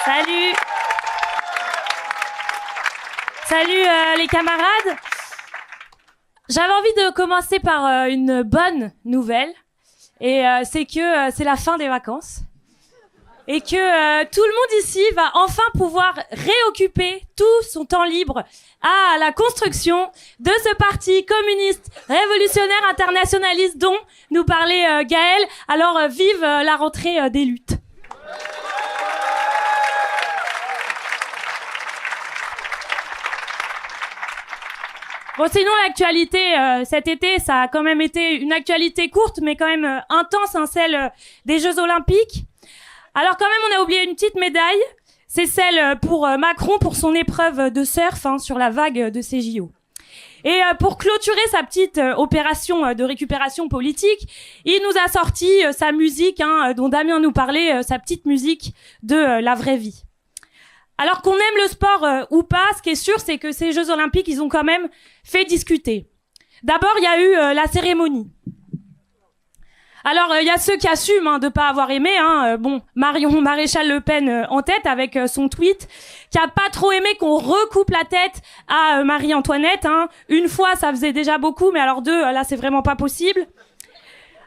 Salut. Salut les camarades. J'avais envie de commencer par une bonne nouvelle. Et c'est que c'est la fin des vacances. Et que tout le monde ici va enfin pouvoir réoccuper tout son temps libre à la construction de ce parti communiste révolutionnaire internationaliste dont nous parlait Gaël. Alors vive la rentrée des luttes. Bon, sinon l'actualité cet été, ça a quand même été une actualité courte, mais quand même intense, hein, celle des Jeux Olympiques. Alors quand même, on a oublié une petite médaille, c'est celle pour Macron pour son épreuve de surf sur la vague de ces JO. Et pour clôturer sa petite opération de récupération politique, il nous a sorti sa musique, dont Damien nous parlait, sa petite musique de la vraie vie. Alors qu'on aime le sport ou pas, ce qui est sûr, c'est que ces Jeux Olympiques, ils ont quand même fait discuter. D'abord, il y a eu la cérémonie. Alors, il y a ceux qui assument de pas avoir aimé. Marion Maréchal Le Pen en tête avec son tweet, qui a pas trop aimé qu'on recoupe la tête à Marie-Antoinette. Une fois, ça faisait déjà beaucoup, mais alors deux, là, c'est vraiment pas possible.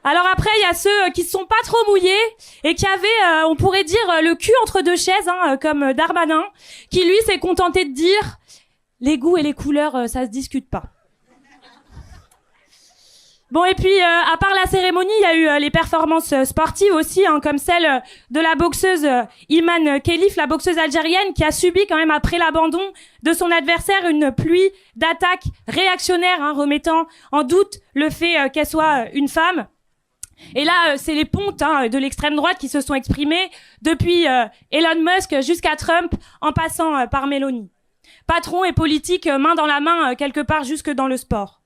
Alors après, il y a ceux qui se sont pas trop mouillés et qui avaient, on pourrait dire, le cul entre deux chaises, comme Darmanin, qui lui s'est contenté de dire « les goûts et les couleurs, ça se discute pas ». Bon, et puis, à part la cérémonie, il y a eu les performances sportives aussi, comme celle de la boxeuse Iman Khelif, la boxeuse algérienne, qui a subi quand même, après l'abandon de son adversaire, une pluie d'attaques réactionnaires, remettant en doute le fait qu'elle soit une femme. Et là, c'est les pontes de l'extrême droite qui se sont exprimés, depuis Elon Musk jusqu'à Trump, en passant par Mélanie. Patron et politique, main dans la main, quelque part jusque dans le sport.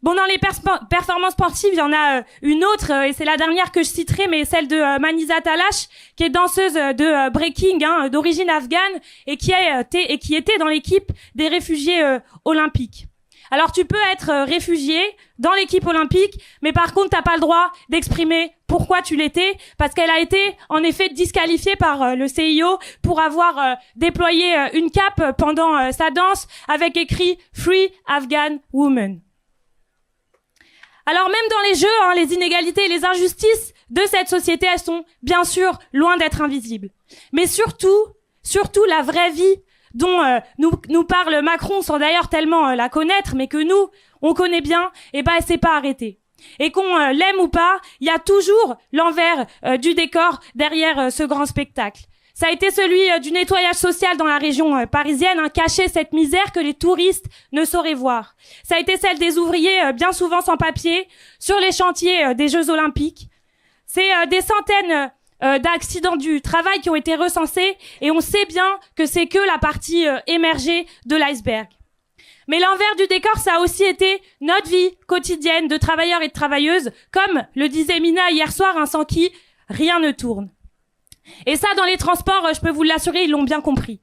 Bon, dans les performances sportives, il y en a une autre, et c'est la dernière que je citerai, mais celle de Manisa Talash, qui est danseuse de breaking, d'origine afghane, et qui était dans l'équipe des réfugiés olympiques. Alors tu peux être réfugié dans l'équipe olympique, mais par contre t'as pas le droit d'exprimer pourquoi tu l'étais, parce qu'elle a été en effet disqualifiée par le CIO pour avoir déployé une cape pendant sa danse avec écrit Free Afghan Woman. Alors même dans les jeux, les inégalités et les injustices de cette société, elles sont bien sûr loin d'être invisibles. Mais surtout la vraie vie dont nous parle Macron, sans d'ailleurs tellement la connaître, mais que nous, on connaît bien, elle s'est pas arrêtée. Et qu'on l'aime ou pas, il y a toujours l'envers du décor derrière ce grand spectacle. Ça a été celui du nettoyage social dans la région parisienne, cacher cette misère que les touristes ne sauraient voir. Ça a été celle des ouvriers bien souvent sans papier sur les chantiers des Jeux Olympiques. C'est des centaines d'accidents du travail qui ont été recensés, et on sait bien que c'est que la partie émergée de l'iceberg. Mais l'envers du décor, ça a aussi été notre vie quotidienne de travailleurs et de travailleuses, comme le disait Mina hier soir, sans qui rien ne tourne. Et ça, dans les transports, je peux vous l'assurer, ils l'ont bien compris.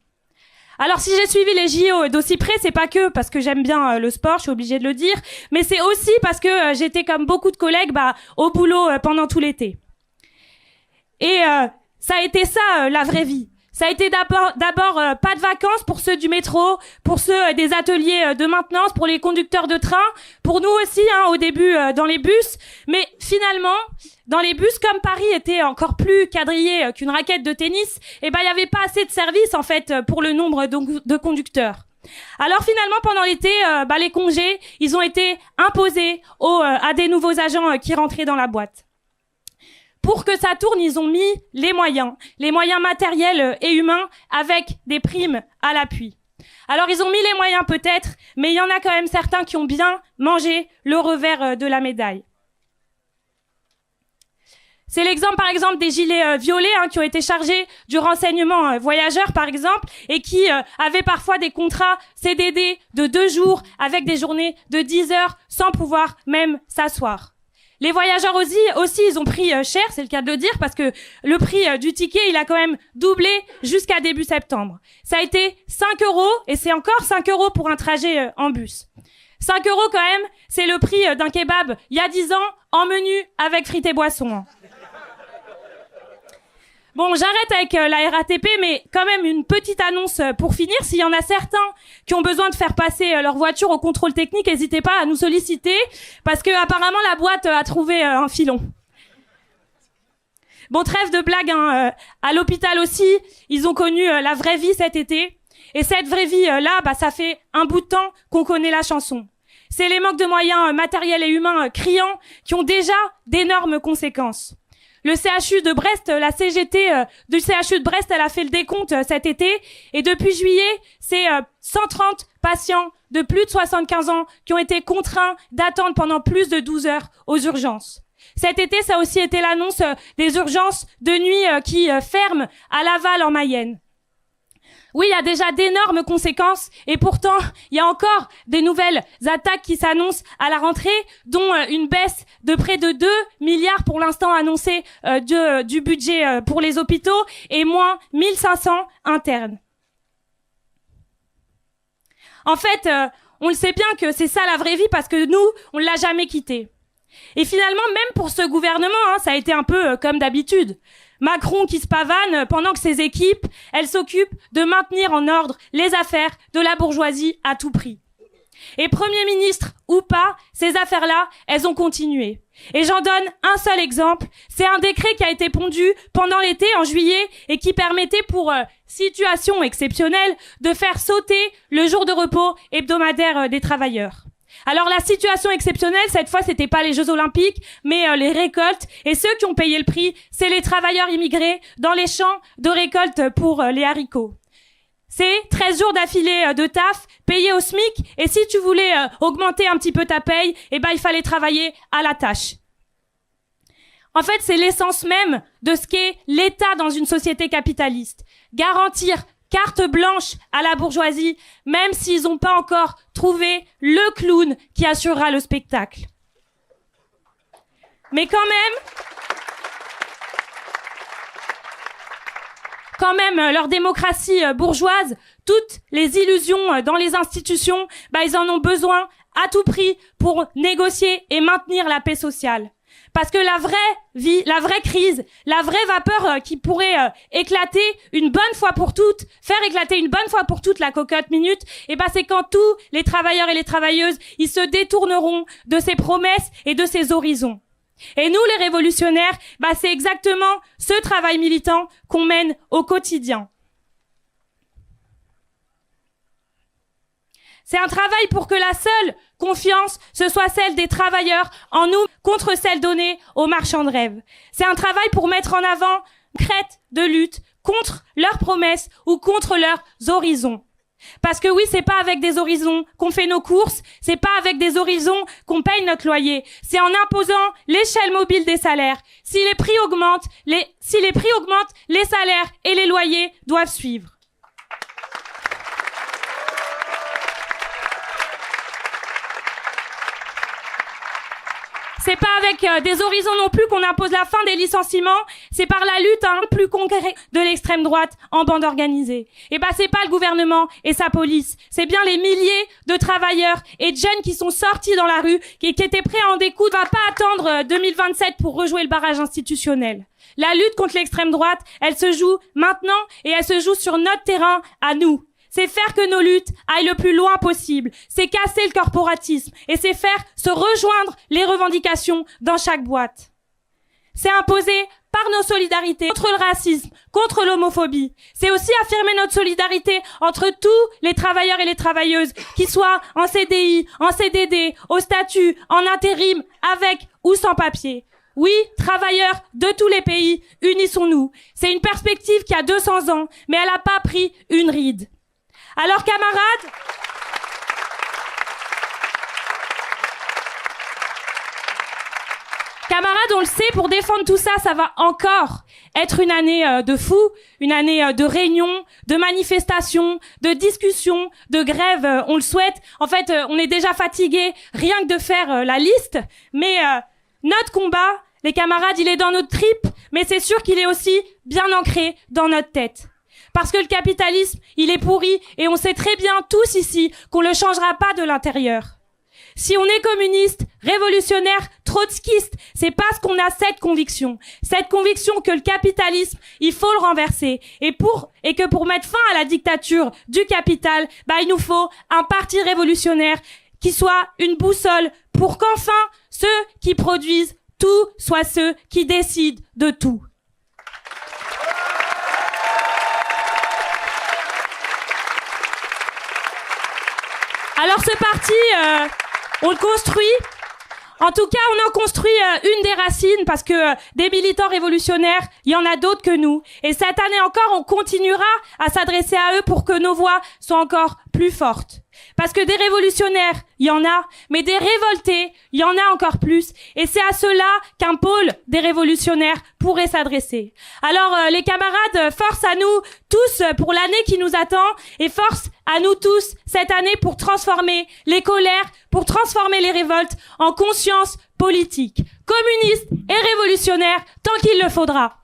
Alors si j'ai suivi les JO d'aussi près, c'est pas que parce que j'aime bien le sport, je suis obligée de le dire, mais c'est aussi parce que j'étais comme beaucoup de collègues au boulot pendant tout l'été. Et ça a été ça, la vraie vie. Ça a été d'abord pas de vacances pour ceux du métro, pour ceux des ateliers de maintenance, pour les conducteurs de train, pour nous aussi au début dans les bus. Mais finalement, dans les bus, comme Paris était encore plus quadrillé qu'une raquette de tennis, il y avait pas assez de services en fait pour le nombre de conducteurs. Alors finalement, pendant l'été, les congés, ils ont été imposés à des nouveaux agents qui rentraient dans la boîte. Pour que ça tourne, ils ont mis les moyens matériels et humains avec des primes à l'appui. Alors ils ont mis les moyens peut-être, mais il y en a quand même certains qui ont bien mangé le revers de la médaille. C'est l'exemple par exemple des gilets violets qui ont été chargés du renseignement voyageurs par exemple, et qui avaient parfois des contrats CDD de 2 jours avec des journées de 10 heures sans pouvoir même s'asseoir. Les voyageurs aussi, ils ont pris cher, c'est le cas de le dire, parce que le prix du ticket, il a quand même doublé jusqu'à début septembre. Ça a été 5 €, et c'est encore 5 € pour un trajet en bus. 5 € quand même, c'est le prix d'un kebab il y a 10 ans, en menu avec frites et boissons. Bon, j'arrête avec la RATP, mais quand même une petite annonce pour finir. S'il y en a certains qui ont besoin de faire passer leur voiture au contrôle technique, n'hésitez pas à nous solliciter, parce que apparemment la boîte a trouvé un filon. Bon, trêve de blague, hein. À l'hôpital aussi, ils ont connu la vraie vie cet été. Et cette vraie vie-là, ça fait un bout de temps qu'on connaît la chanson. C'est les manques de moyens matériels et humains criants qui ont déjà d'énormes conséquences. Le CHU de Brest, la CGT du CHU de Brest, elle a fait le décompte cet été. Et depuis juillet, c'est 130 patients de plus de 75 ans qui ont été contraints d'attendre pendant plus de 12 heures aux urgences. Cet été, ça a aussi été l'annonce des urgences de nuit qui ferment à Laval en Mayenne. Oui, il y a déjà d'énormes conséquences et pourtant, il y a encore des nouvelles attaques qui s'annoncent à la rentrée, dont une baisse de près de 2 milliards pour l'instant annoncée du budget pour les hôpitaux et moins 1500 internes. En fait, on le sait bien que c'est ça la vraie vie parce que nous, on l'a jamais quitté. Et finalement, même pour ce gouvernement, ça a été un peu comme d'habitude. Macron qui se pavane pendant que ses équipes, elles s'occupent de maintenir en ordre les affaires de la bourgeoisie à tout prix. Et Premier ministre ou pas, ces affaires-là, elles ont continué. Et j'en donne un seul exemple, c'est un décret qui a été pondu pendant l'été en juillet et qui permettait pour situation exceptionnelle de faire sauter le jour de repos hebdomadaire des travailleurs. Alors la situation exceptionnelle, cette fois, c'était pas les Jeux Olympiques, mais les récoltes. Et ceux qui ont payé le prix, c'est les travailleurs immigrés dans les champs de récolte pour les haricots. C'est 13 jours d'affilée de taf, payé au SMIC. Et si tu voulais augmenter un petit peu ta paye, il fallait travailler à la tâche. En fait, c'est l'essence même de ce qu'est l'État dans une société capitaliste. Garantir carte blanche à la bourgeoisie, même s'ils n'ont pas encore trouvé le clown qui assurera le spectacle. Mais quand même, leur démocratie bourgeoise, toutes les illusions dans les institutions, ils en ont besoin à tout prix pour négocier et maintenir la paix sociale. Parce que la vraie vie, la vraie crise, la vraie vapeur qui pourrait éclater une bonne fois pour toutes, faire éclater une bonne fois pour toutes la cocotte minute, c'est quand tous les travailleurs et les travailleuses, ils se détourneront de ces promesses et de ces horizons. Et nous, les révolutionnaires, c'est exactement ce travail militant qu'on mène au quotidien. C'est un travail pour que la seule confiance, ce soit celle des travailleurs en nous contre celle donnée aux marchands de rêve. C'est un travail pour mettre en avant une crête de lutte contre leurs promesses ou contre leurs horizons. Parce que oui, c'est pas avec des horizons qu'on fait nos courses, c'est pas avec des horizons qu'on paye notre loyer. C'est en imposant l'échelle mobile des salaires. Si les prix augmentent, les salaires et les loyers doivent suivre. C'est pas avec des horizons non plus qu'on impose la fin des licenciements, c'est par la lutte plus concrète de l'extrême droite en bande organisée. C'est pas le gouvernement et sa police, c'est bien les milliers de travailleurs et de jeunes qui sont sortis dans la rue, qui étaient prêts à en découdre. On va pas attendre 2027 pour rejouer le barrage institutionnel. La lutte contre l'extrême droite, elle se joue maintenant et elle se joue sur notre terrain à nous. C'est faire que nos luttes aillent le plus loin possible. C'est casser le corporatisme. Et c'est faire se rejoindre les revendications dans chaque boîte. C'est imposer par nos solidarités contre le racisme, contre l'homophobie. C'est aussi affirmer notre solidarité entre tous les travailleurs et les travailleuses, qu'ils soient en CDI, en CDD, au statut, en intérim, avec ou sans papier. Oui, travailleurs de tous les pays, unissons-nous. C'est une perspective qui a 200 ans, mais elle n'a pas pris une ride. Alors camarades, on le sait, pour défendre tout ça, ça va encore être une année de fou, une année de réunions, de manifestations, de discussions, de grèves, on le souhaite. En fait, on est déjà fatigué rien que de faire la liste, mais notre combat, les camarades, il est dans notre tripes, mais c'est sûr qu'il est aussi bien ancré dans notre tête. Parce que le capitalisme, il est pourri et on sait très bien tous ici qu'on le changera pas de l'intérieur. Si on est communiste, révolutionnaire, trotskiste, c'est parce qu'on a cette conviction que le capitalisme, il faut le renverser. Et que pour mettre fin à la dictature du capital, il nous faut un parti révolutionnaire qui soit une boussole pour qu'enfin ceux qui produisent tout soient ceux qui décident de tout. Alors ce parti, on le construit. En tout cas, on en construit une des racines parce que des militants révolutionnaires, il y en a d'autres que nous. Et cette année encore, on continuera à s'adresser à eux pour que nos voix soient encore plus fortes. Parce que des révolutionnaires, il y en a, mais des révoltés, il y en a encore plus. Et c'est à cela qu'un pôle des révolutionnaires pourrait s'adresser. Alors les camarades, force à nous tous pour l'année qui nous attend et force à nous tous cette année pour transformer les colères, pour transformer les révoltes en conscience politique, communiste et révolutionnaire tant qu'il le faudra.